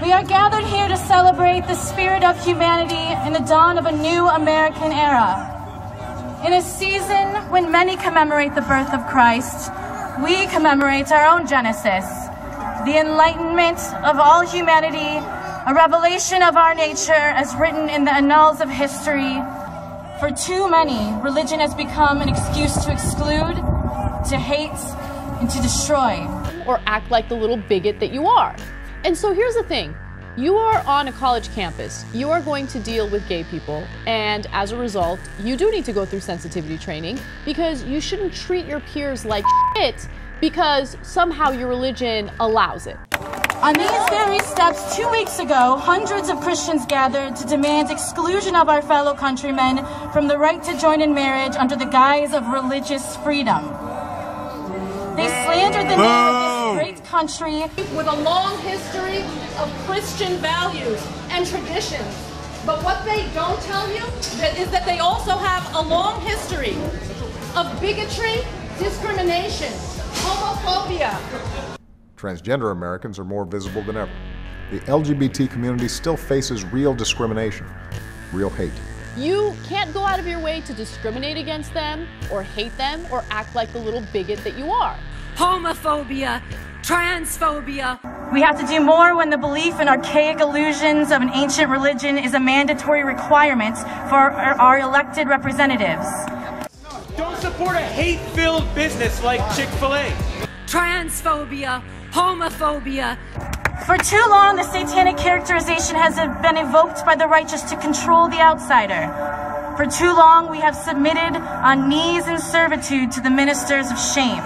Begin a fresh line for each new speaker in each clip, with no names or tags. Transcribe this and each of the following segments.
We are gathered here to celebrate the spirit of humanity in the dawn of a new American era. In a season when many commemorate the birth of Christ, we commemorate our own Genesis, the enlightenment of all humanity, a revelation of our nature as written in the annals of history. For too many, religion has become an excuse to exclude, to hate, and to destroy.
Or act like the little bigot that you are. And so here's the thing. You are on a college campus. You are going to deal with gay people. And as a result, you do need to go through sensitivity training because you shouldn't treat your peers like shit because somehow your religion allows it.
On these very steps, 2 weeks ago, hundreds of Christians gathered to demand exclusion of our fellow countrymen from the right to join in marriage under the guise of religious freedom. They slandered the name of this great country
with a long history of Christian values and traditions. But what they don't tell you is that they also have a long history of bigotry, discrimination, homophobia.
Transgender Americans are more visible than ever. The LGBT community still faces real discrimination, real hate.
You can't go out of your way to discriminate against them, or hate them, or act like the little bigot that you are.
Homophobia, transphobia.
We have to do more when the belief in archaic illusions of an ancient religion is a mandatory requirement for our elected representatives.
Don't support a hate-filled business like Chick-fil-A.
Transphobia, homophobia.
For too long, the satanic characterization has been evoked by the righteous to control the outsider. For too long, we have submitted on knees in servitude to the ministers of shame.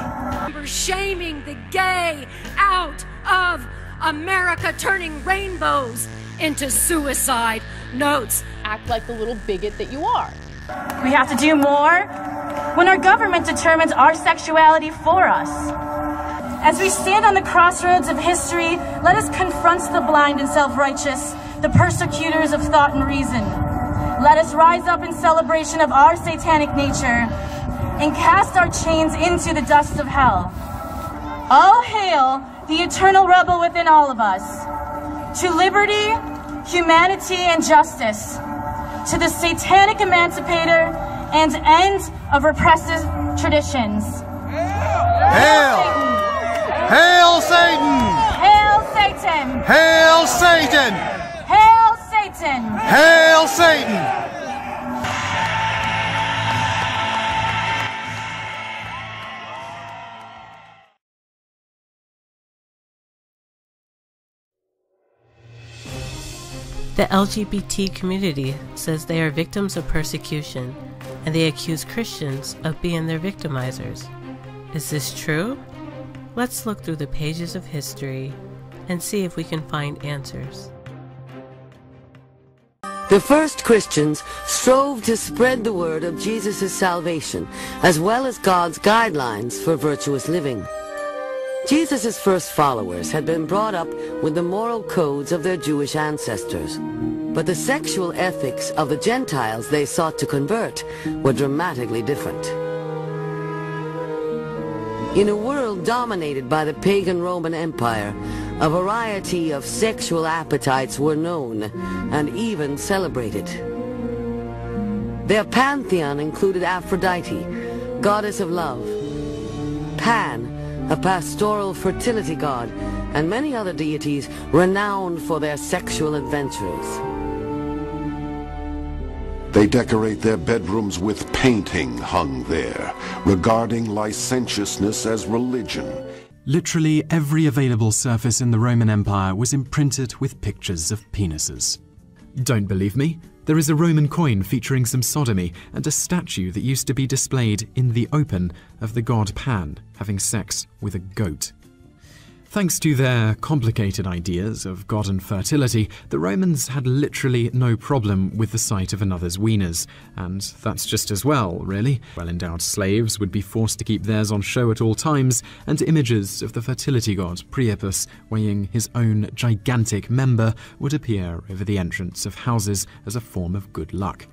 We're shaming the gay out of America, turning rainbows into suicide notes.
Act like the little bigot that you are.
We have to do more when our government determines our sexuality for us. As we stand on the crossroads of history, let us confront the blind and self-righteous, the persecutors of thought and reason. Let us rise up in celebration of our satanic nature and cast our chains into the dust of hell. All hail the eternal rebel within all of us. To liberty, humanity, and justice. To the satanic emancipator and end of repressive traditions.
Hail! Hail Satan!
Hail Satan!
Hail Satan!
Hail Satan!
Hail Satan!
The LGBT community says they are victims of persecution, and they accuse Christians of being their victimizers. Is this true? Let's look through the pages of history and see if we can find answers.
The first Christians strove to spread the word of Jesus' salvation, as well as God's guidelines for virtuous living. Jesus' first followers had been brought up with the moral codes of their Jewish ancestors, but the sexual ethics of the Gentiles they sought to convert were dramatically different. In a world dominated by the pagan Roman Empire, a variety of sexual appetites were known and even celebrated. Their pantheon included Aphrodite, goddess of love, Pan, a pastoral fertility god, and many other deities renowned for their sexual adventures.
They decorate their bedrooms with painting hung there, regarding licentiousness as religion.
Literally every available surface in the Roman Empire was imprinted with pictures of penises. Don't believe me? There is a Roman coin featuring some sodomy and a statue that used to be displayed in the open of the god Pan having sex with a goat. Thanks to their complicated ideas of God and fertility, the Romans had literally no problem with the sight of another's wieners, and that's just as well, really. Well-endowed slaves would be forced to keep theirs on show at all times, and images of the fertility god Priapus weighing his own gigantic member would appear over the entrance of houses as a form of good luck.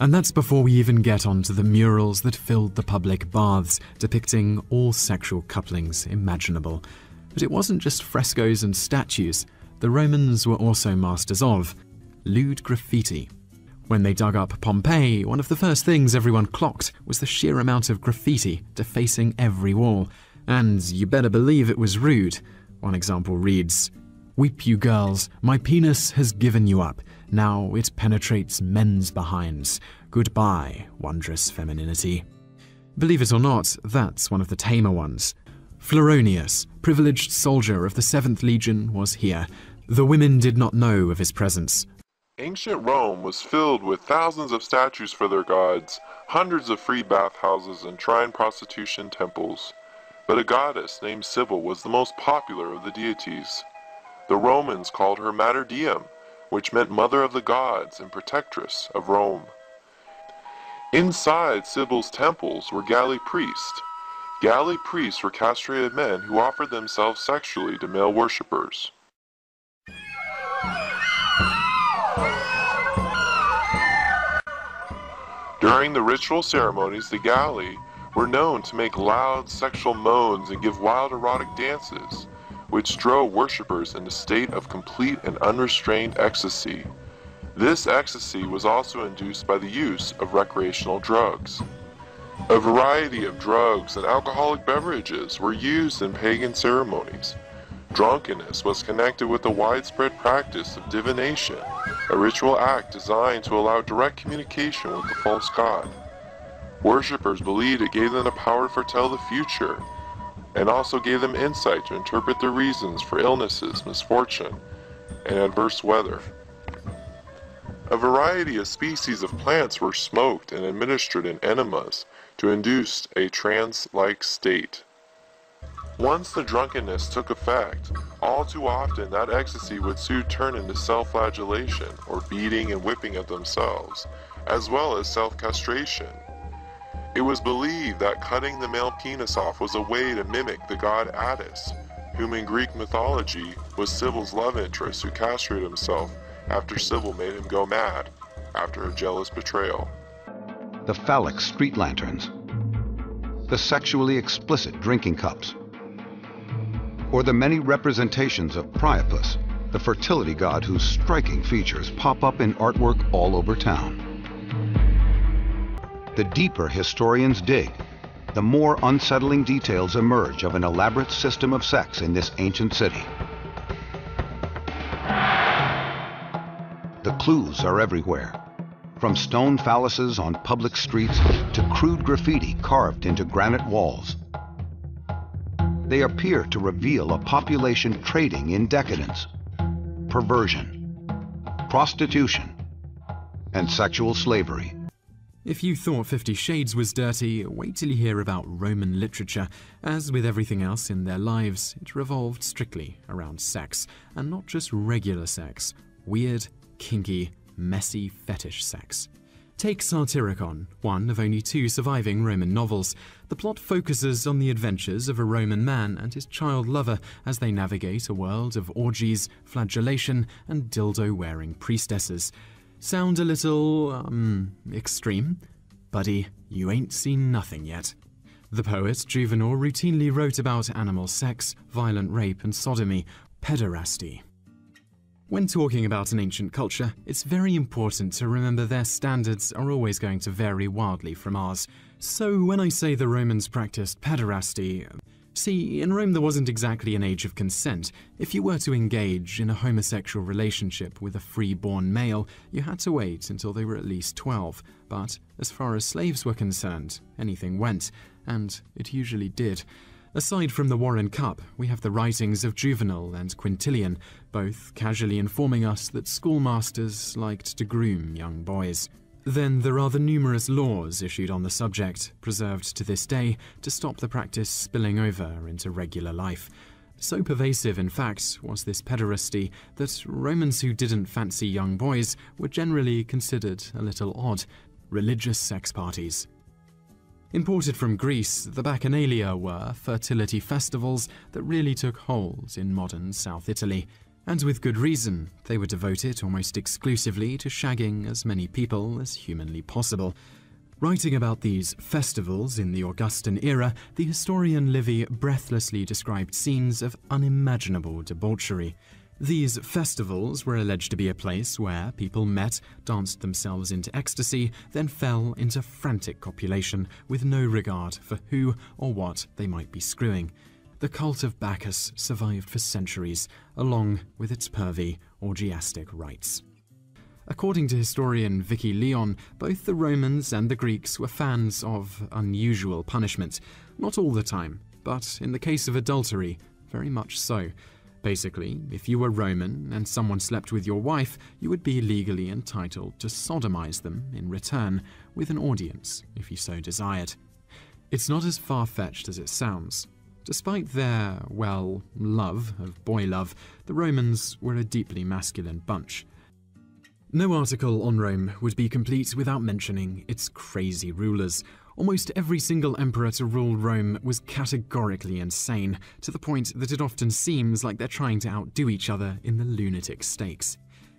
And that's before we even get onto the murals that filled the public baths, depicting all sexual couplings imaginable. But it wasn't just frescoes and statues. the Romans were also masters of lewd graffiti. When they dug up Pompeii, one of the first things everyone clocked was the sheer amount of graffiti defacing every wall. And you better believe it was rude. One example reads, "Weep you girls, my penis has given you up. Now it penetrates men's behinds. Goodbye, wondrous femininity." Believe it or not, that's one of the tamer ones. Floronius, privileged soldier of the 7th Legion, was here. The women did not know of his presence.
Ancient Rome was filled with thousands of statues for their gods, hundreds of free bathhouses and shrine prostitution temples. But a goddess named Cybele was the most popular of the deities. The Romans called her Mater Diem, which meant Mother of the Gods and Protectress of Rome. Inside Cybele's temples were galley priests. Galley priests were castrated men who offered themselves sexually to male worshippers. During the ritual ceremonies, the galley were known to make loud sexual moans and give wild erotic dances, which drove worshippers in a state of complete and unrestrained ecstasy. This ecstasy was also induced by the use of recreational drugs. A variety of drugs and alcoholic beverages were used in pagan ceremonies. Drunkenness was connected with the widespread practice of divination, a ritual act designed to allow direct communication with the false god. Worshippers believed it gave them the power to foretell the future, and also gave them insight to interpret the reasons for illnesses, misfortune, and adverse weather. A variety of species of plants were smoked and administered in enemas to induce a trance-like state. Once the drunkenness took effect, all too often that ecstasy would soon turn into self-flagellation, or beating and whipping of themselves, as well as self-castration. It was believed that cutting the male penis off was a way to mimic the god Attis, whom in Greek mythology was Cybele's love interest who castrated himself after Cybele made him go mad after her jealous betrayal.
The phallic street lanterns, the sexually explicit drinking cups, or the many representations of Priapus, the fertility god whose striking features pop up in artwork all over town. The deeper historians dig, the more unsettling details emerge of an elaborate system of sex in this ancient city. The clues are everywhere, from stone phalluses on public streets to crude graffiti carved into granite walls. They appear to reveal a population trading in decadence, perversion, prostitution, and sexual slavery.
If you thought 50 Shades was dirty, wait till you hear about Roman literature. As with everything else in their lives, it revolved strictly around sex, and not just regular sex. Weird, kinky, messy fetish sex. Take Satyricon, one of only 2 surviving Roman novels. The plot focuses on the adventures of a Roman man and his child lover as they navigate a world of orgies, flagellation, and dildo-wearing priestesses. Sound a little, extreme? Buddy, you ain't seen nothing yet. The poet Juvenal routinely wrote about animal sex, violent rape and sodomy, pederasty. When talking about an ancient culture, it's very important to remember their standards are always going to vary wildly from ours. So when I say the Romans practiced pederasty, see, in Rome there wasn't exactly an age of consent. If you were to engage in a homosexual relationship with a free-born male, you had to wait until they were at least 12. But as far as slaves were concerned, anything went, and it usually did. Aside from the Warren Cup, we have the writings of Juvenal and Quintilian, both casually informing us that schoolmasters liked to groom young boys. Then there are the numerous laws issued on the subject, preserved to this day, to stop the practice spilling over into regular life. So pervasive, in fact, was this pederasty that Romans who didn't fancy young boys were generally considered a little odd. Religious sex parties. Imported from Greece, the Bacchanalia were fertility festivals that really took hold in modern South Italy. And with good reason, they were devoted almost exclusively to shagging as many people as humanly possible. Writing about these festivals in the Augustan era, the historian Livy breathlessly described scenes of unimaginable debauchery. These festivals were alleged to be a place where people met, danced themselves into ecstasy, then fell into frantic copulation with no regard for who or what they might be screwing. The cult of Bacchus survived for centuries, along with its pervy, orgiastic rites. According to historian Vicky Leon, both the Romans and the Greeks were fans of unusual punishment. Not all the time, but in the case of adultery, very much so. Basically, if you were Roman and someone slept with your wife, you would be legally entitled to sodomize them in return, with an audience, if you so desired. It's not as far-fetched as it sounds. Despite their, well, love of boy love, the Romans were a deeply masculine bunch. No article on Rome would be complete without mentioning its crazy rulers. Almost every single emperor to rule Rome was categorically insane, to the point that it often seems like they're trying to outdo each other in the lunatic stakes.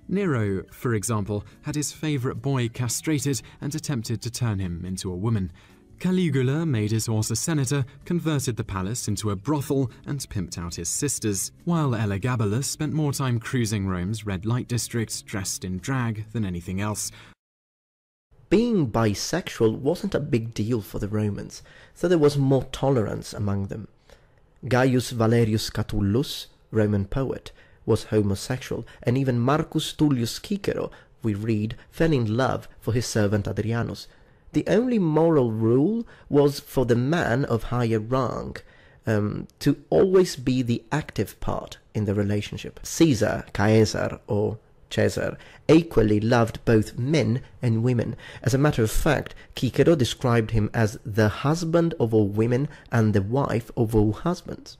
Nero, for example, had his favourite boy castrated and attempted to turn him into a woman. Caligula made his horse a senator, converted the palace into a brothel, and pimped out his sisters, while Elagabalus spent more time cruising Rome's red light district dressed in drag than anything else.
Being bisexual wasn't a big deal for the Romans, so there was more tolerance among them. Gaius Valerius Catullus, Roman poet, was homosexual, and even Marcus Tullius Cicero, we read, fell in love for his servant Adrianus. The only moral rule was for the man of higher rank to always be the active part in the relationship. Caesar, or Caesar, equally loved both men and women. As a matter of fact, Cicero described him as the husband of all women and the wife of all husbands.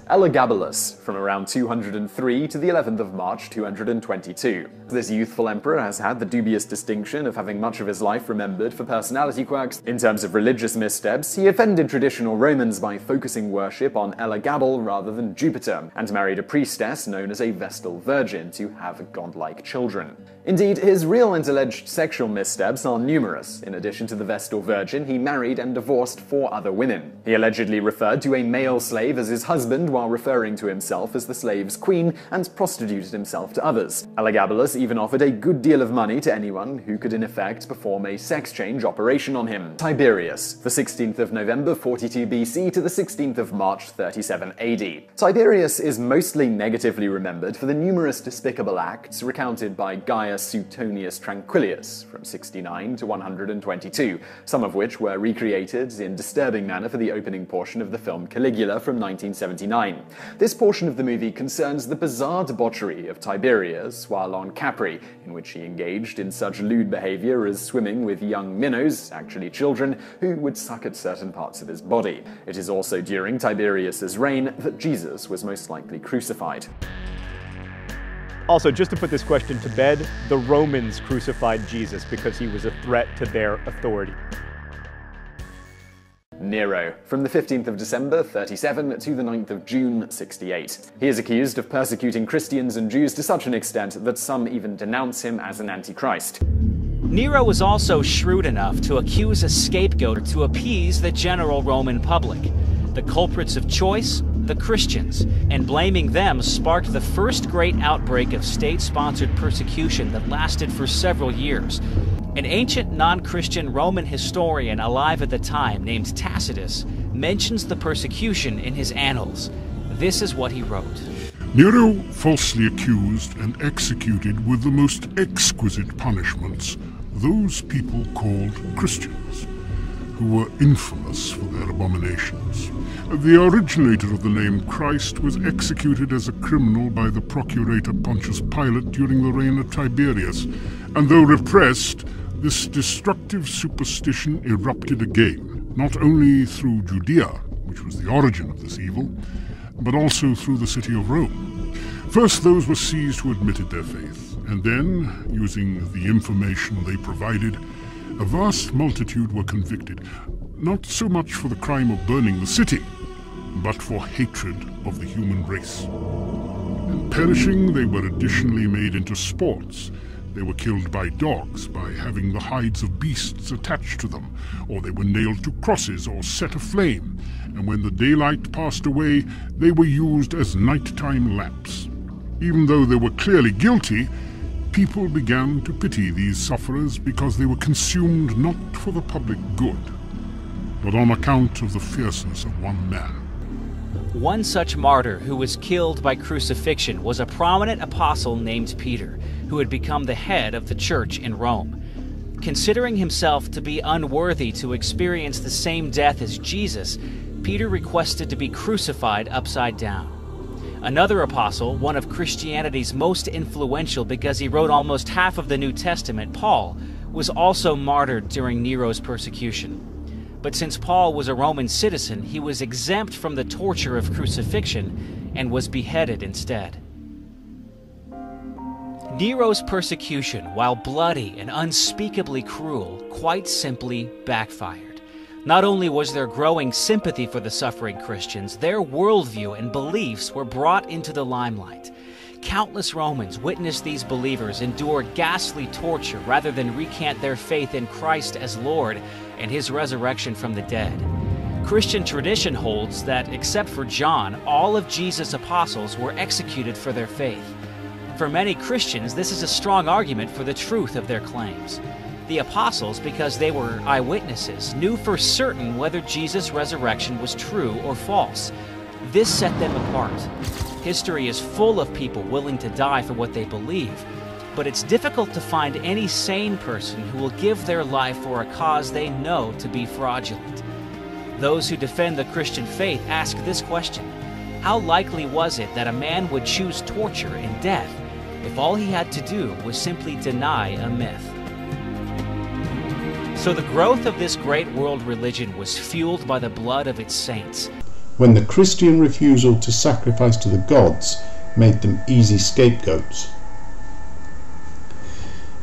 Elagabalus, from around 203 to the 11th of March 222. This youthful emperor has had the dubious distinction of having much of his life remembered for personality quirks. In terms of religious missteps, he offended traditional Romans by focusing worship on Elagabal rather than Jupiter, and married a priestess known as a Vestal Virgin to have godlike children. Indeed, his real and alleged sexual missteps are numerous. In addition to the Vestal Virgin, he married and divorced 4 other women. He allegedly referred to a male slave as his husband while referring to himself as the slave's queen, and prostituted himself to others. Elagabalus even offered a good deal of money to anyone who could in effect perform a sex change operation on him. Tiberius, the 16th of November 42 BC to the 16th of March 37 AD. Tiberius is mostly negatively remembered for the numerous despicable acts recounted by Gaius Suetonius Tranquillius from 69 to 122, some of which were recreated in disturbing manner for the opening portion of the film Caligula from 1979. This portion of the movie concerns the bizarre debauchery of Tiberius while on Capri, in which he engaged in such lewd behavior as swimming with young minnows, actually children, who would suck at certain parts of his body. It is also during Tiberius's reign that Jesus was most likely crucified.
Also, just to put this question to bed, the Romans crucified Jesus because he was a threat to their authority.
Nero, from the 15th of December 37 to the 9th of June 68. He is accused of persecuting Christians and Jews to such an extent that some even denounce him as an Antichrist.
Nero was also shrewd enough to accuse a scapegoat to appease the general Roman public. The culprits of choice, the Christians, and blaming them sparked the first great outbreak of state-sponsored persecution that lasted for several years. An ancient non-Christian Roman historian alive at the time named Tacitus mentions the persecution in his annals. This is what he wrote.
Nero falsely accused and executed with the most exquisite punishments those people called Christians, who were infamous for their abominations. The originator of the name Christ was executed as a criminal by the procurator Pontius Pilate during the reign of Tiberius, and though repressed, this destructive superstition erupted again, not only through Judea, which was the origin of this evil, but also through the city of Rome. First, those were seized who admitted their faith, and then, using the information they provided, a vast multitude were convicted, not so much for the crime of burning the city, but for hatred of the human race. And perishing, they were additionally made into sports. They were killed by dogs by having the hides of beasts attached to them, or they were nailed to crosses or set aflame, and when the daylight passed away, they were used as nighttime lamps. Even though they were clearly guilty, people began to pity these sufferers because they were consumed not for the public good, but on account of the fierceness of one man.
One such martyr who was killed by crucifixion was a prominent apostle named Peter, who had become the head of the church in Rome. Considering himself to be unworthy to experience the same death as Jesus, Peter requested to be crucified upside down. Another apostle, one of Christianity's most influential because he wrote almost half of the New Testament, Paul, was also martyred during Nero's persecution. But since Paul was a Roman citizen, he was exempt from the torture of crucifixion and was beheaded instead. Nero's persecution, while bloody and unspeakably cruel, quite simply backfired. Not only was there growing sympathy for the suffering Christians, their worldview and beliefs were brought into the limelight. Countless Romans witnessed these believers endure ghastly torture rather than recant their faith in Christ as Lord and his resurrection from the dead. Christian tradition holds that, except for John, all of Jesus' apostles were executed for their faith. For many Christians, this is a strong argument for the truth of their claims. The apostles, because they were eyewitnesses, knew for certain whether Jesus' resurrection was true or false. This set them apart. History is full of people willing to die for what they believe, but it's difficult to find any sane person who will give their life for a cause they know to be fraudulent. Those who defend the Christian faith ask this question: how likely was it that a man would choose torture and death if all he had to do was simply deny a myth? So the growth of this great world religion was fueled by the blood of its saints.
When the Christian refusal to sacrifice to the gods made them easy scapegoats.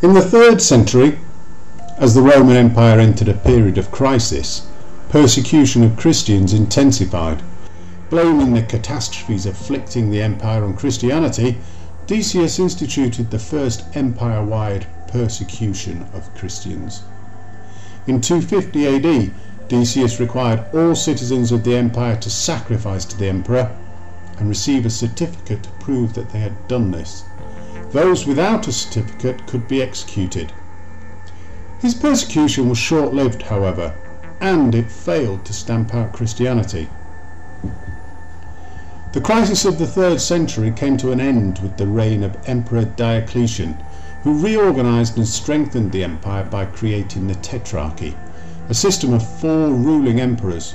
In the 3rd century, as the Roman Empire entered a period of crisis, persecution of Christians intensified. Blaming the catastrophes afflicting the empire on Christianity, Decius instituted the first empire-wide persecution of Christians. In 250 AD, Decius required all citizens of the empire to sacrifice to the emperor and receive a certificate to prove that they had done this. Those without a certificate could be executed. His persecution was short-lived, however, and it failed to stamp out Christianity. The crisis of the 3rd century came to an end with the reign of Emperor Diocletian, who reorganized and strengthened the empire by creating the Tetrarchy, a system of 4 ruling emperors.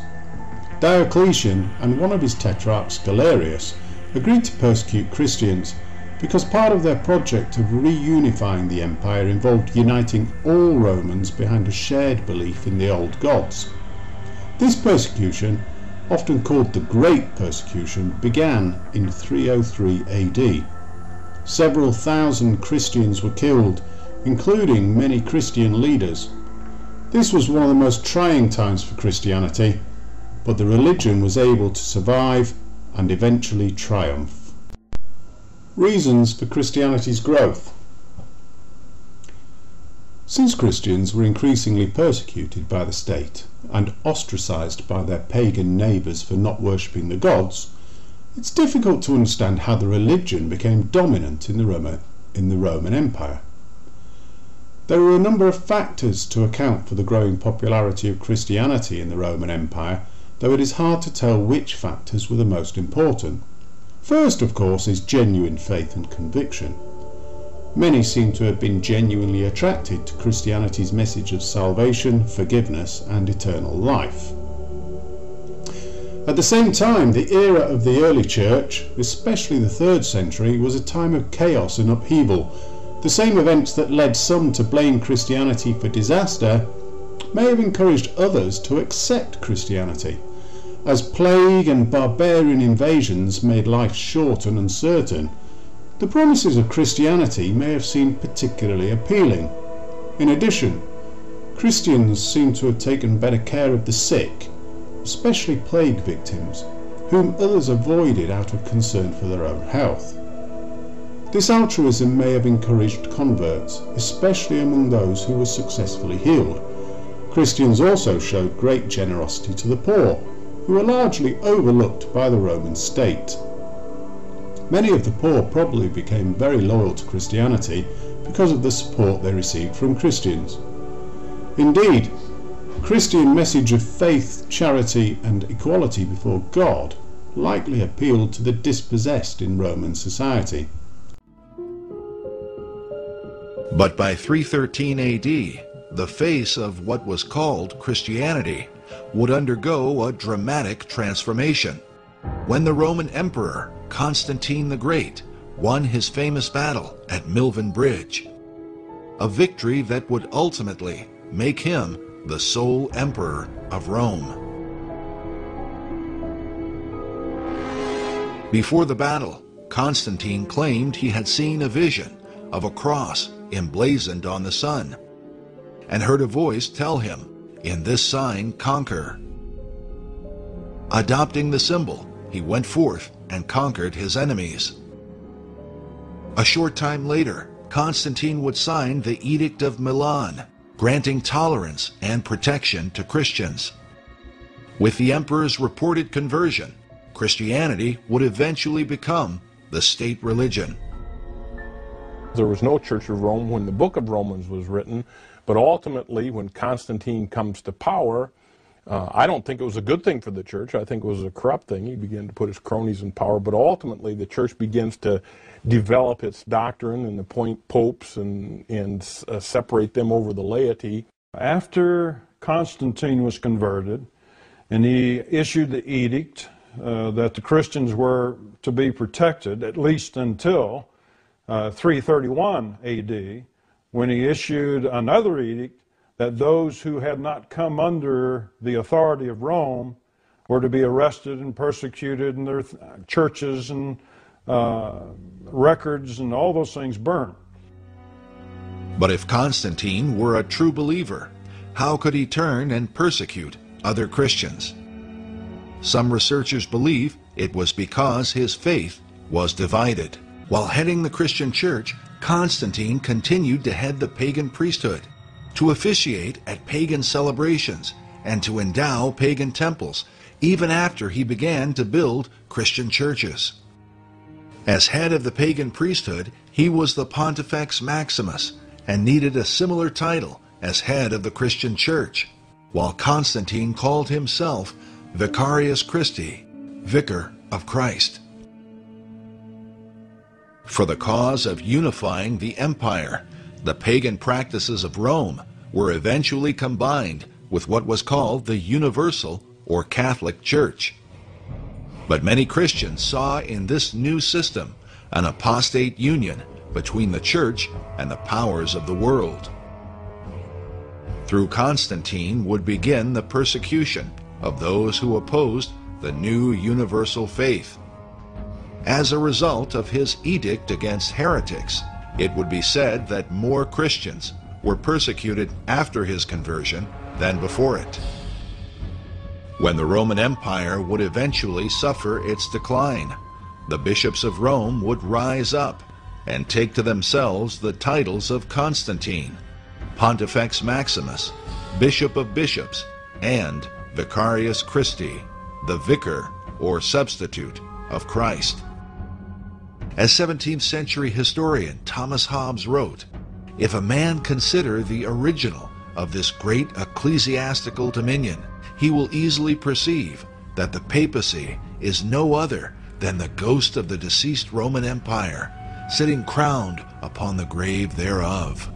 Diocletian and one of his tetrarchs, Galerius, agreed to persecute Christians because part of their project of reunifying the empire involved uniting all Romans behind a shared belief in the old gods. This persecution, often called the Great Persecution, began in 303 AD. Several thousand Christians were killed, including many Christian leaders. This was one of the most trying times for Christianity, but the religion was able to survive and eventually triumph. Reasons for Christianity's growth. Since Christians were increasingly persecuted by the state and ostracized by their pagan neighbours for not worshipping the gods, it's difficult to understand how the religion became dominant in the Roman Empire. There are a number of factors to account for the growing popularity of Christianity in the Roman Empire, though it is hard to tell which factors were the most important. First, of course, is genuine faith and conviction. Many seem to have been genuinely attracted to Christianity's message of salvation, forgiveness, and eternal life. At the same time, the era of the early church, especially the 3rd century, was a time of chaos and upheaval. The same events that led some to blame Christianity for disaster may have encouraged others to accept Christianity, as plague and barbarian invasions made life short and uncertain. The promises of Christianity may have seemed particularly appealing. In addition, Christians seem to have taken better care of the sick, especially plague victims, whom others avoided out of concern for their own health. This altruism may have encouraged converts, especially among those who were successfully healed. Christians also showed great generosity to the poor, who were largely overlooked by the Roman state. Many of the poor probably became very loyal to Christianity because of the support they received from Christians. Indeed, Christian message of faith, charity and equality before God likely appealed to the dispossessed in Roman society.
But by 313 AD, the face of what was called Christianity would undergo a dramatic transformation when the Roman Emperor Constantine the Great won his famous battle at Milvian Bridge, a victory that would ultimately make him the sole emperor of Rome. Before the battle, Constantine claimed he had seen a vision of a cross emblazoned on the sun, and heard a voice tell him, "In this sign conquer." Adopting the symbol, he went forth and conquered his enemies. A short time later, Constantine would sign the Edict of Milan, granting tolerance and protection to Christians. With the emperor's reported conversion, Christianity would eventually become the state religion.
There was no Church of Rome when the book of Romans was written, but ultimately when Constantine comes to power, I don't think it was a good thing for the church. I think it was a corrupt thing. He began to put his cronies in power, but ultimately the church begins to develop its doctrine and appoint popes and separate them over the laity.
After Constantine was converted and he issued the edict that the Christians were to be protected, at least until 331 AD, when he issued another edict that those who had not come under the authority of Rome were to be arrested and persecuted, and their churches and records and all those things burned.
But if Constantine were a true believer, how could he turn and persecute other Christians? Some researchers believe it was because his faith was divided. While heading the Christian church, Constantine continued to head the pagan priesthood, to officiate at pagan celebrations, and to endow pagan temples, even after he began to build Christian churches. As head of the pagan priesthood, he was the Pontifex Maximus and needed a similar title as head of the Christian church, while Constantine called himself Vicarius Christi, Vicar of Christ. For the cause of unifying the empire, the pagan practices of Rome were eventually combined with what was called the Universal or Catholic Church. But many Christians saw in this new system an apostate union between the church and the powers of the world. Through Constantine would begin the persecution of those who opposed the new universal faith. As a result of his edict against heretics, it would be said that more Christians were persecuted after his conversion than before it. When the Roman Empire would eventually suffer its decline, the bishops of Rome would rise up and take to themselves the titles of Constantine, Pontifex Maximus, Bishop of Bishops, and Vicarius Christi, the Vicar or Substitute of Christ. As 17th century historian Thomas Hobbes wrote, "If a man consider the original of this great ecclesiastical dominion, he will easily perceive that the papacy is no other than the ghost of the deceased Roman Empire, sitting crowned upon the grave thereof."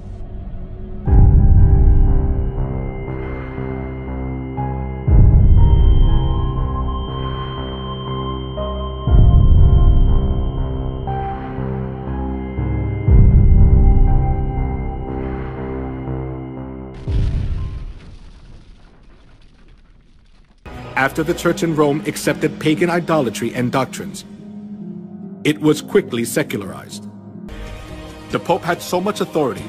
After the church in Rome accepted pagan idolatry and doctrines, it was quickly secularized. The Pope had so much authority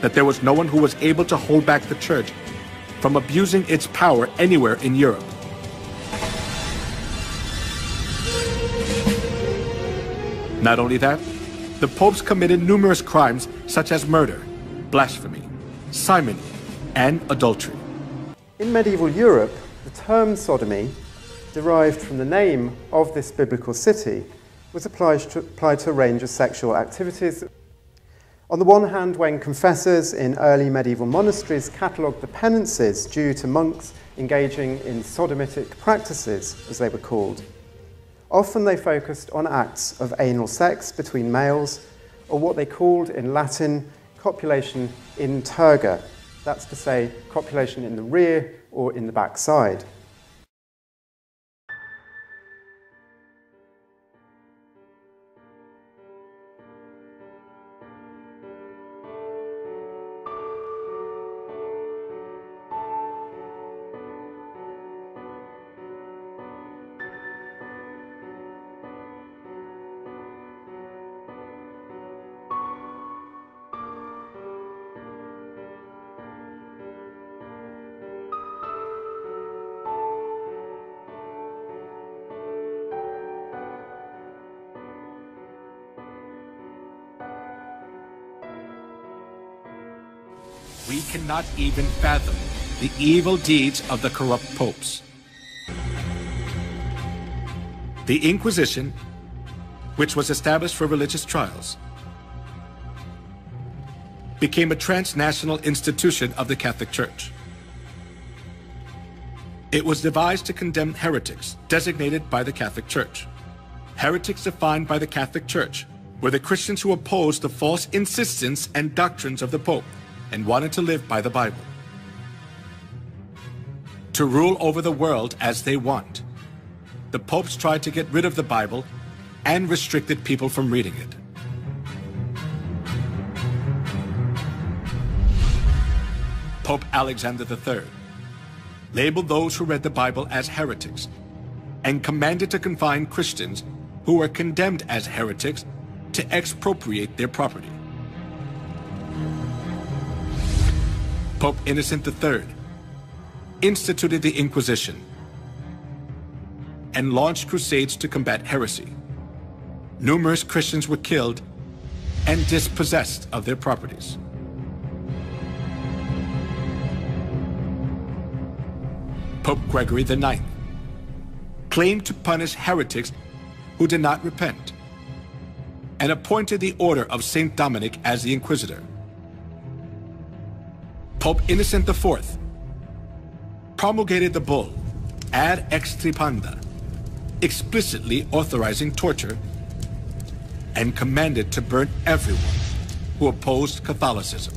that there was no one who was able to hold back the church from abusing its power anywhere in Europe. Not only that, the popes committed numerous crimes such as murder, blasphemy, simony, and adultery.
In medieval Europe, the term sodomy, derived from the name of this biblical city,
was applied to a range of sexual activities. On the one hand, when confessors in early medieval monasteries catalogued the penances due to monks engaging in sodomitic practices, as they were called, often they focused on acts of anal sex between males, or what they called in Latin copulation in terga, that's to say copulation in the rear or in the backside.
We cannot even fathom the evil deeds of the corrupt popes. The Inquisition, which was established for religious trials, became a transnational institution of the Catholic Church. It was devised to condemn heretics designated by the Catholic Church. Heretics defined by the Catholic Church were the Christians who opposed the false insistence and doctrines of the Pope and wanted to live by the Bible. To rule over the world as they want, the popes tried to get rid of the Bible and restricted people from reading it. Pope Alexander III labeled those who read the Bible as heretics and commanded to confine Christians who were condemned as heretics to expropriate their property. Pope Innocent III instituted the Inquisition and launched crusades to combat heresy. Numerous Christians were killed and dispossessed of their properties. Pope Gregory IX claimed to punish heretics who did not repent and appointed the Order of St. Dominic as the Inquisitor. Pope Innocent IV promulgated the bull Ad Extirpanda, explicitly authorizing torture, and commanded to burn everyone who opposed Catholicism.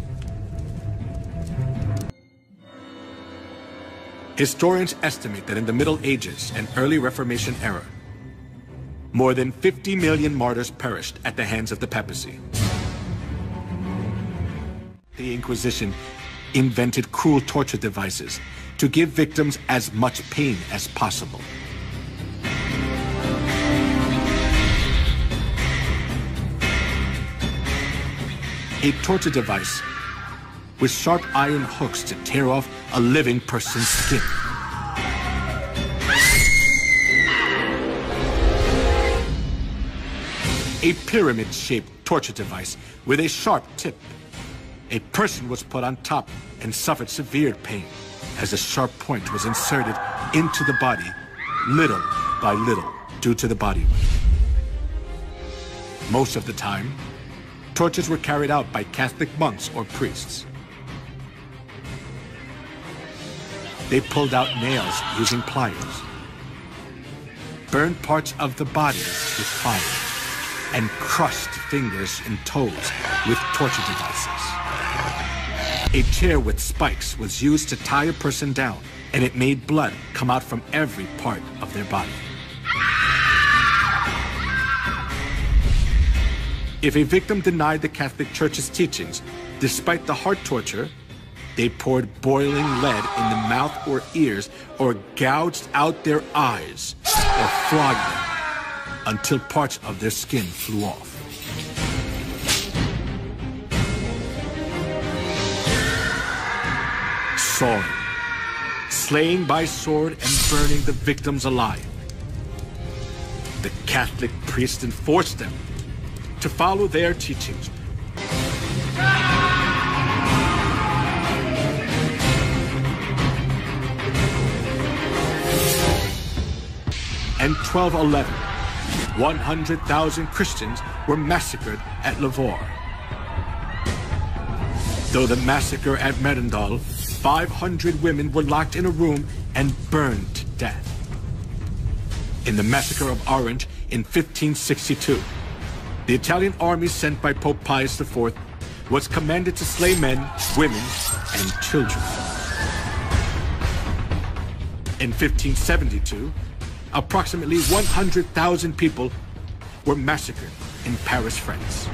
Historians estimate that in the Middle Ages and early Reformation era, more than 50 million martyrs perished at the hands of the papacy. The Inquisition invented cruel torture devices to give victims as much pain as possible. A torture device with sharp iron hooks to tear off a living person's skin. A pyramid-shaped torture device with a sharp tip. A person was put on top and suffered severe pain as a sharp point was inserted into the body little by little due to the body weight. Most of the time, tortures were carried out by Catholic monks or priests. They pulled out nails using pliers, burned parts of the body with fire, and crushed fingers and toes with torture devices. A chair with spikes was used to tie a person down, and it made blood come out from every part of their body. If a victim denied the Catholic Church's teachings, despite the heart torture, they poured boiling lead in the mouth or ears, or gouged out their eyes, or flogged them until parts of their skin flew off. Sawing, slaying by sword and burning the victims alive. The Catholic priests enforced them to follow their teachings. In 1211, 100,000 Christians were massacred at Lavore. Though the massacre at Merindal, 500 women were locked in a room and burned to death. In the massacre of Orange in 1562, the Italian army sent by Pope Pius IV was commanded to slay men, women, and children. In 1572, approximately 100,000 people were massacred in Paris, France.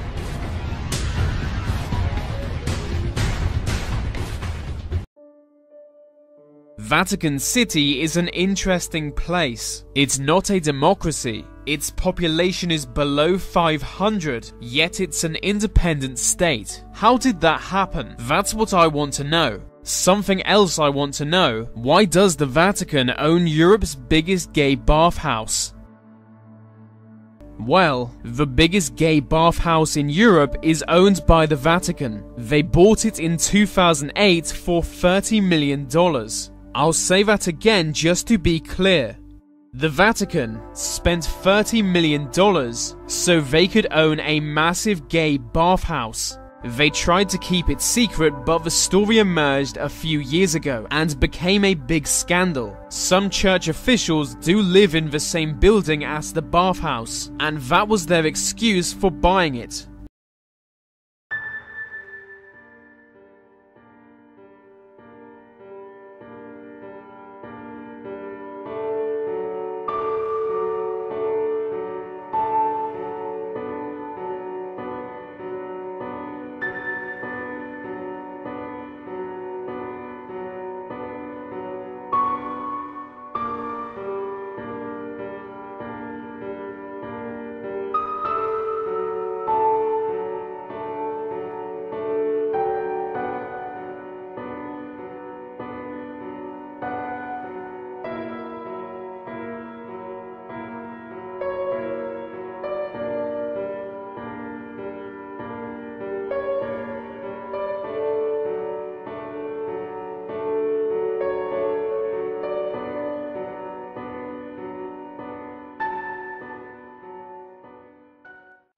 Vatican City is an interesting place. It's not a democracy. Its population is below 500, yet it's an independent state. How did that happen? That's what I want to know. Something else I want to know. Why does the Vatican own Europe's biggest gay bathhouse? Well, the biggest gay bathhouse in Europe is owned by the Vatican. They bought it in 2008 for $30 million. I'll say that again just to be clear. The Vatican spent $30 million so they could own a massive gay bathhouse. They tried to keep it secret, but the story emerged a few years ago and became a big scandal. Some church officials do live in the same building as the bathhouse, and that was their excuse for buying it.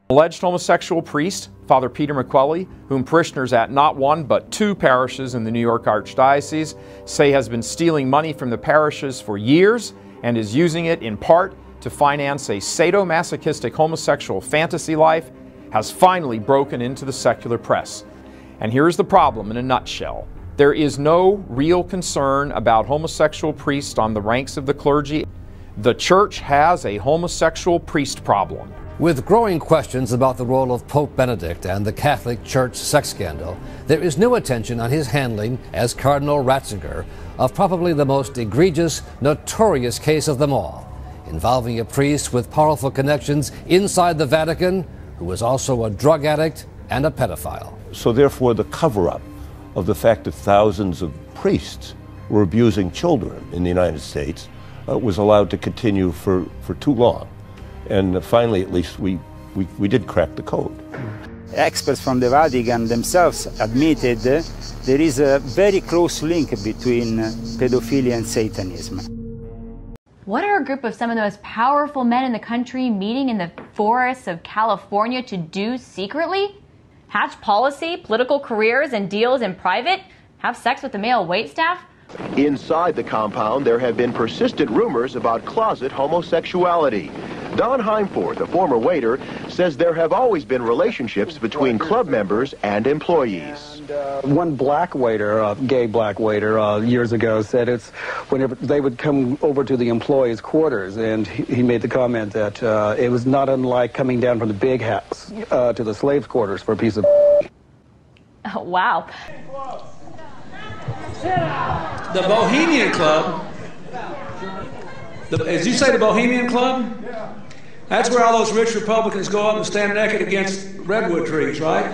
Alleged homosexual priest, Father Peter McQuelly, whom parishioners at not one but two parishes in the New York Archdiocese say has been stealing money from the parishes for years and is using it in part to finance a sadomasochistic homosexual fantasy life, has finally broken into the secular press. And here's the problem in a nutshell. There is no real concern about homosexual priests on the ranks of the clergy. The Church has a homosexual priest problem.
With growing questions about the role of Pope Benedict and the Catholic Church sex scandal, there is new attention on his handling as Cardinal Ratzinger of probably the most egregious, notorious case of them all, involving a priest with powerful connections inside the Vatican who was also a drug addict and a pedophile.
So therefore the cover-up of the fact that thousands of priests were abusing children in the United States was allowed to continue for too long. And finally, at least, we did crack the code.
Experts from the Vatican themselves admitted there is a very close link between pedophilia and Satanism.
What are a group of some of the most powerful men in the country meeting in the forests of California to do secretly? Hatch policy, political careers, and deals in private? Have sex with the male waitstaff?
Inside the compound, there have been persistent rumors about closet homosexuality. Don Heimforth, a former waiter, says there have always been relationships between club members and employees.
One black waiter, a gay black waiter, years ago said it's whenever they would come over to the employees' quarters, and he made the comment that it was not unlike coming down from the big house to the slaves' quarters for a piece of.
Oh, wow.
The Bohemian Club. As you say, the Bohemian Club? That's where all those rich Republicans go up and stand naked against redwood trees, right?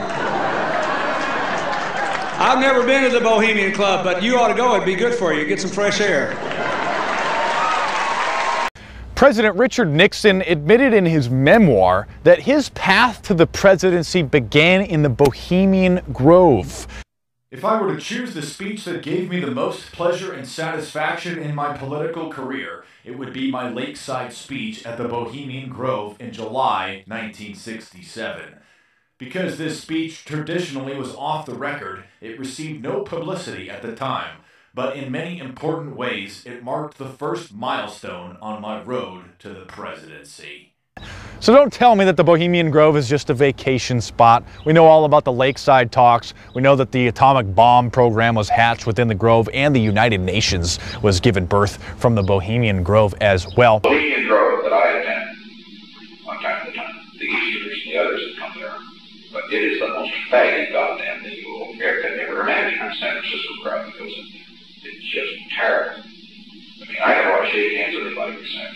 I've never been to the Bohemian Club, but you ought to go. It'd be good for you. Get some fresh air.
President Richard Nixon admitted in his memoir that his path to the presidency began in the Bohemian Grove.
If I were to choose the speech that gave me the most pleasure and satisfaction in my political career, it would be my lakeside speech at the Bohemian Grove in July 1967. Because this speech traditionally was off the record, it received no publicity at the time, but in many important ways, it marked the first milestone on my road to the presidency.
So don't tell me that the Bohemian Grove is just a vacation spot. We know all about the lakeside talks. We know that the atomic bomb program was hatched within the Grove, and the United Nations was given birth from the Bohemian Grove as well.
Bohemian Grove that I attend from time to time, the Easterners and the others that come there, but it is the most faggy goddamn thing you will ever imagine on San Francisco crowd, because it's just terrible. I mean, I never want to shake hands with anybody who's saying.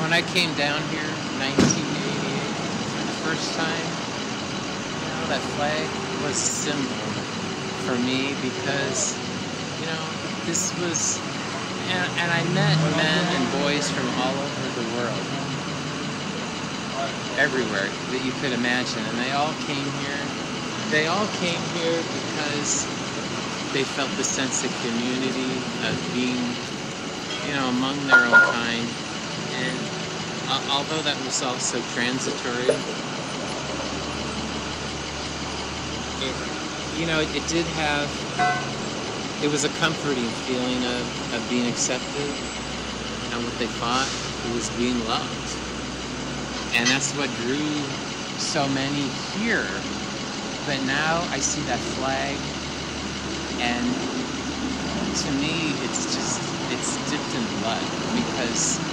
When I came down here in 1988 for the first time, that flag was a symbol for me, because, this was, and I met men and boys from all over the world, everywhere that you could imagine, and they all came here. They all came here because they felt the sense of community, of being, among their own kind. And although that was also transitory, it was a comforting feeling of being accepted, and what they thought was being loved. And that's what drew so many here. But now I see that flag, and to me it's dipped in blood, because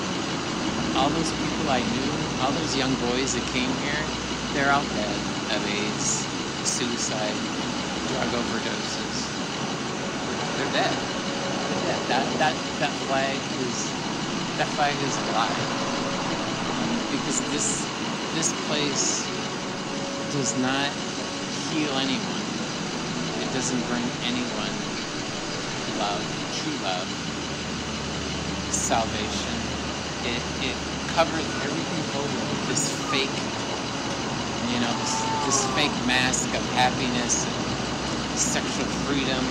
all those people I knew, all those young boys that came here, they're all dead of AIDS, suicide, drug overdoses. They're dead. That flag is alive. Because this place does not heal anyone. It doesn't bring anyone love, true love, salvation. It covers everything over with this fake, this fake mask of happiness and sexual freedom,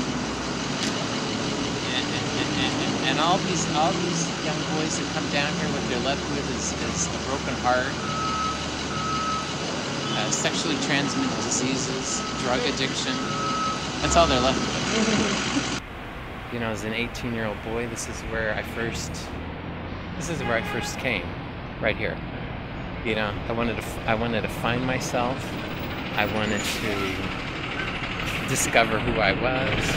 and all these young boys that come down here, what they're left with is a broken heart, sexually transmitted diseases, drug addiction. That's all they're left with. As an 18-year-old boy, this is where I first came, right here. I wanted to find myself. I wanted to discover who I was.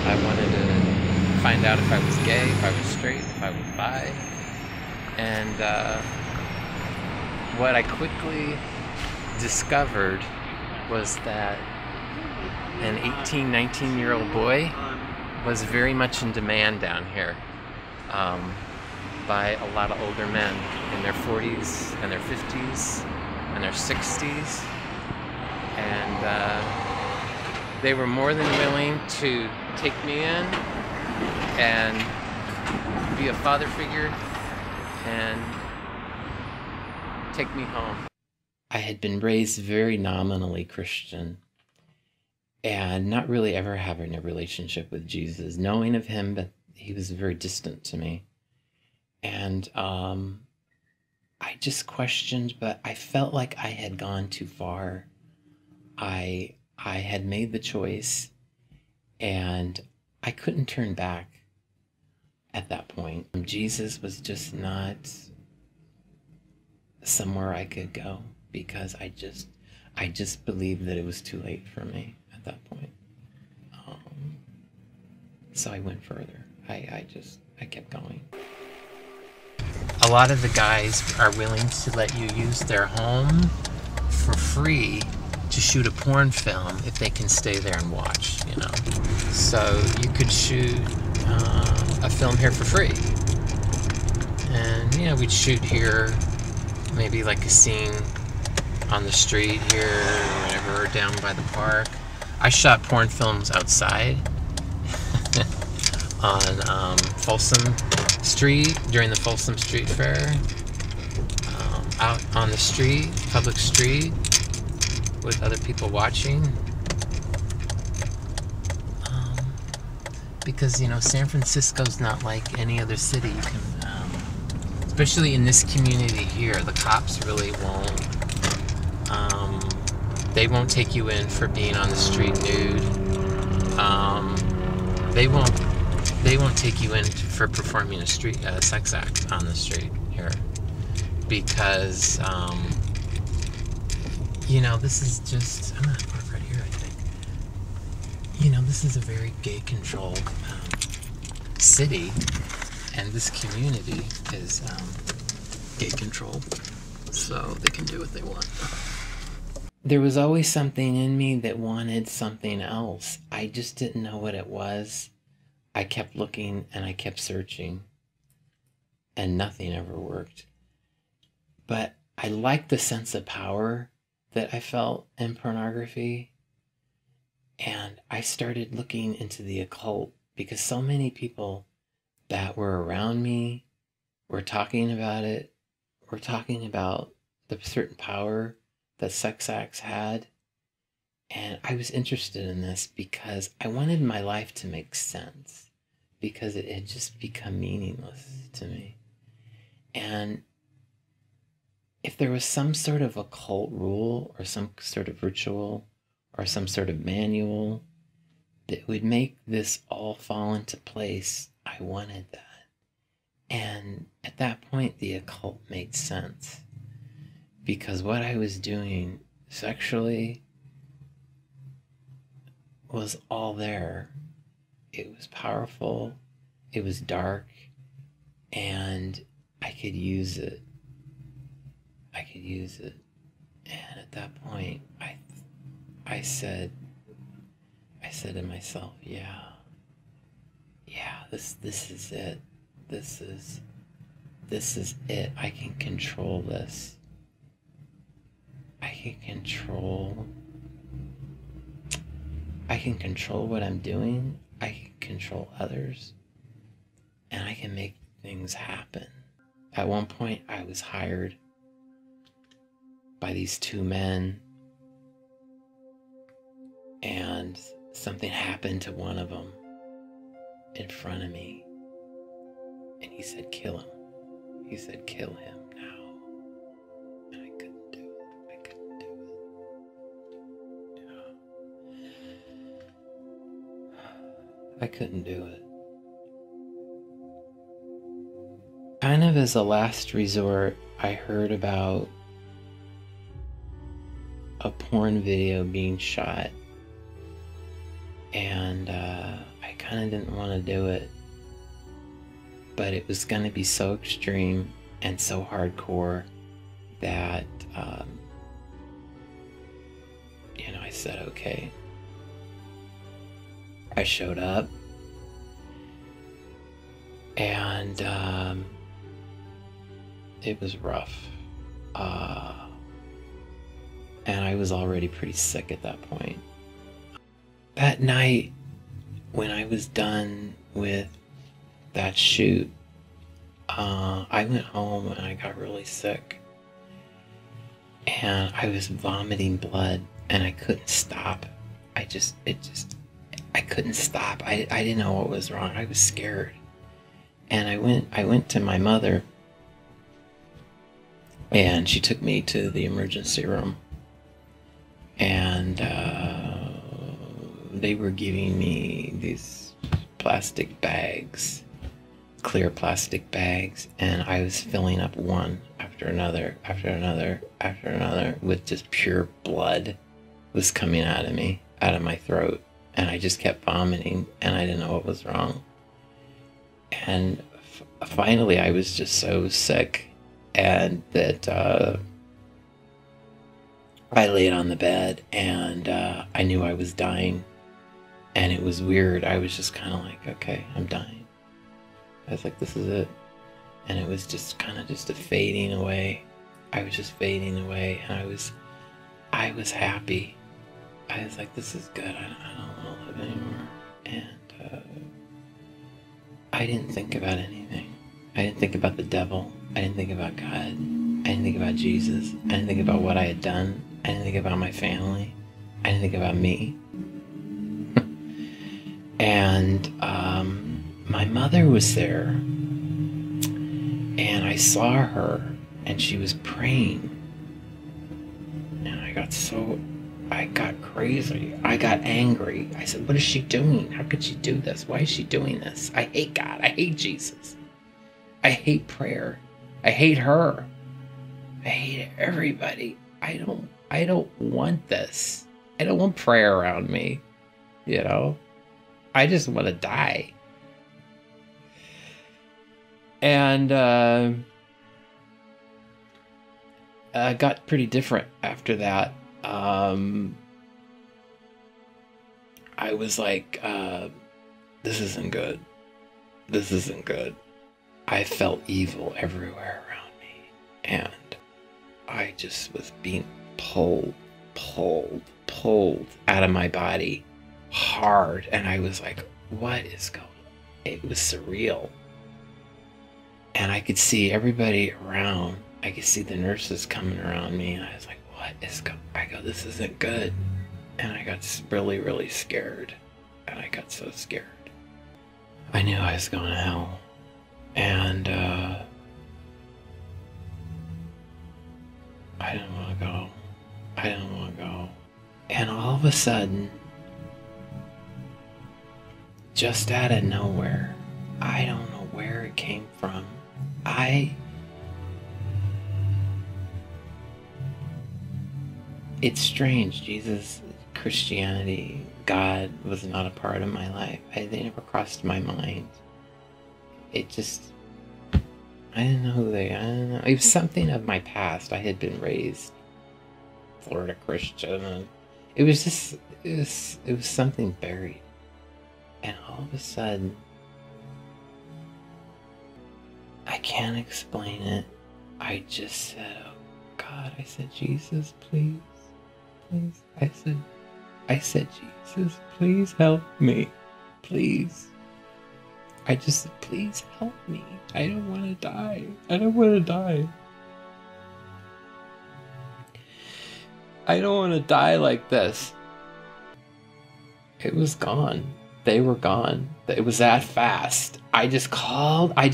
I wanted to find out if I was gay, if I was straight, if I was bi. And what I quickly discovered was that an 18, 19-year-old boy was very much in demand down here. By a lot of older men in their 40s and their 50s and their 60s, and they were more than willing to take me in and be a father figure and take me home. I had been raised very nominally Christian and not really ever having a relationship with Jesus, knowing of him, but he was very distant to me. And I just questioned, but I felt like I had gone too far. I had made the choice, and I couldn't turn back at that point. Jesus was just not somewhere I could go, because I just believed that it was too late for me at that point. So I went further. I kept going. A lot of the guys are willing to let you use their home for free to shoot a porn film if they can stay there and watch, So you could shoot a film here for free. And, you know, we'd shoot here, maybe like a scene on the street here, or whatever, or down by the park. I shot porn films outside on Folsom Street, during the Folsom Street Fair, out on the street, public street, with other people watching. Because, you know, San Francisco's not like any other city. You can, especially in this community here, the cops really won't. They won't take you in for being on the street nude. They won't take you in for performing a sex act on the street here, because you know, this is just, I'm gonna park right here, I think. You know, this is a very gay-controlled city, and this community is gay-controlled, so they can do what they want. There was always something in me that wanted something else. I just didn't know what it was. I kept looking and I kept searching, and nothing ever worked. But I liked the sense of power that I felt in pornography, and I started looking into the occult, because so many people that were around me were talking about it, were talking about the certain power that sex acts had. And I was interested in this because I wanted my life to make sense, because it had just become meaningless to me. And if there was some sort of occult rule or some sort of ritual or some sort of manual that would make this all fall into place, I wanted that. And at that point, the occult made sense, because what I was doing sexually was all there. It was powerful, it was dark, and I could use it. I could use it. And at that point, I said to myself, yeah, this is it. This is it. I can control this. I can control what I'm doing. I can control others. And I can make things happen. At one point, I was hired by these two men, and something happened to one of them in front of me. And he said, kill him. He said, kill him now. And I couldn't do it. I couldn't do it. Yeah. I couldn't do it. Kind of as a last resort, I heard about a porn video being shot. And I kind of didn't want to do it. But it was going to be so extreme and so hardcore that, you know, I said, okay. I showed up, and it was rough. And I was already pretty sick at that point. That night, when I was done with that shoot, I went home and I got really sick, and I was vomiting blood, and I couldn't stop. I couldn't stop. I didn't know what was wrong. I was scared, and I went to my mother, and she took me to the emergency room, and they were giving me these plastic bags, clear plastic bags, and I was filling up one after another, after another, after another, with just pure blood was coming out of me, out of my throat, and I just kept vomiting, and I didn't know what was wrong. And finally, I was just so sick, and that I laid on the bed, and I knew I was dying, and it was weird. I was just kind of like, okay, I'm dying. I was like, this is it. And it was just kind of just a fading away. I was just fading away, and I was happy. I was like, this is good. I don't want to live anymore. And I didn't think about anything. I didn't think about the devil. I didn't think about God. I didn't think about Jesus. I didn't think about what I had done. I didn't think about my family. I didn't think about me. And my mother was there, and I saw her, and she was praying. And I got crazy. I got angry. I said, what is she doing? How could she do this? Why is she doing this? I hate God. I hate Jesus. I hate prayer. I hate her. I hate everybody. I don't want this. I don't want prayer around me. You know? I just want to die. And I got pretty different after that. I was like, this isn't good. This isn't good. I felt evil everywhere around me. And I just was being pulled out of my body hard. And I was like, what is going on? It was surreal. And I could see everybody around. I could see the nurses coming around me. And I was like, what is going on? I go, this isn't good. And I got really, really scared. And I got so scared. I knew I was going to hell. And I didn't want to go. I didn't want to go. And all of a sudden, just out of nowhere, I don't know where it came from. It's strange. Jesus, Christianity, God was not a part of my life. They never crossed my mind. It just, I didn't know who I don't know. It was something of my past. I had been raised Florida Christian, and it was just, it was something buried. And all of a sudden, I can't explain it. I just said, oh God, I said, Jesus, please, please. I said, Jesus, please help me. Please. I just said, please help me. I don't want to die. I don't want to die. I don't want to die like this. It was gone. They were gone. It was that fast. I just called on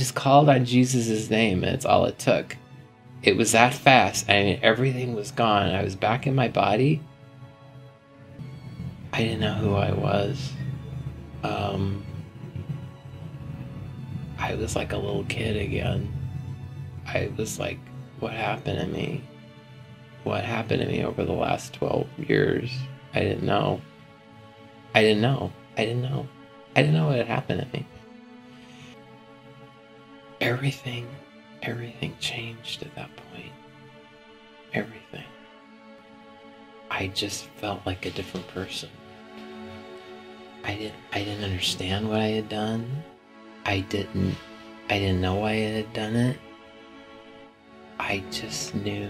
Jesus' name, and it's all it took. It was that fast. I mean, everything was gone. I was back in my body. I didn't know who I was. I was like a little kid again. I was like, what happened to me? What happened to me over the last 12 years? I didn't know. I didn't know. I didn't know. I didn't know what had happened to me. Everything changed at that point. Everything. I just felt like a different person. I didn't understand what I had done. I didn't know why I had done it. I just knew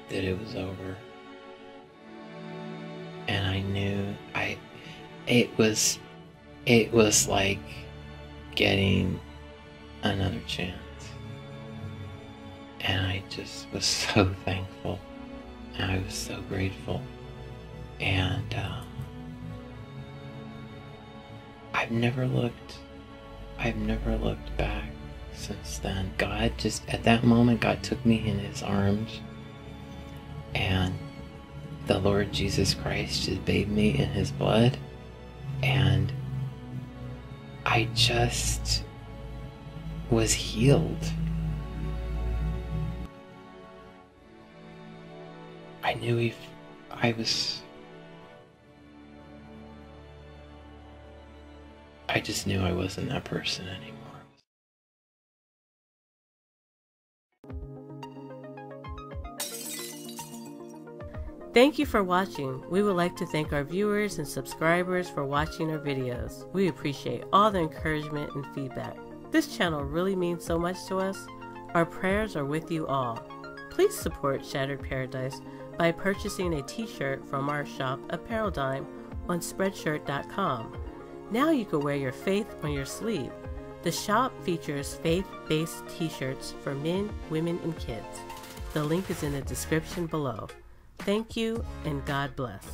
that it was over. And I knew it was like getting another chance. And I just was so thankful. And I was so grateful. And I've never looked back since then. God just, at that moment, God took me in his arms, and the Lord Jesus Christ just bathed me in his blood, and I just was healed. I knew I just knew I wasn't that person anymore.
Thank you for watching. We would like to thank our viewers and subscribers for watching our videos. We appreciate all the encouragement and feedback. This channel really means so much to us. Our prayers are with you all. Please support Shattered Paradise by purchasing a t-shirt from our shop, Apparel Dime, on Spreadshirt.com. Now you can wear your faith on your sleeve. The shop features faith-based t-shirts for men, women, and kids. The link is in the description below. Thank you, and God bless.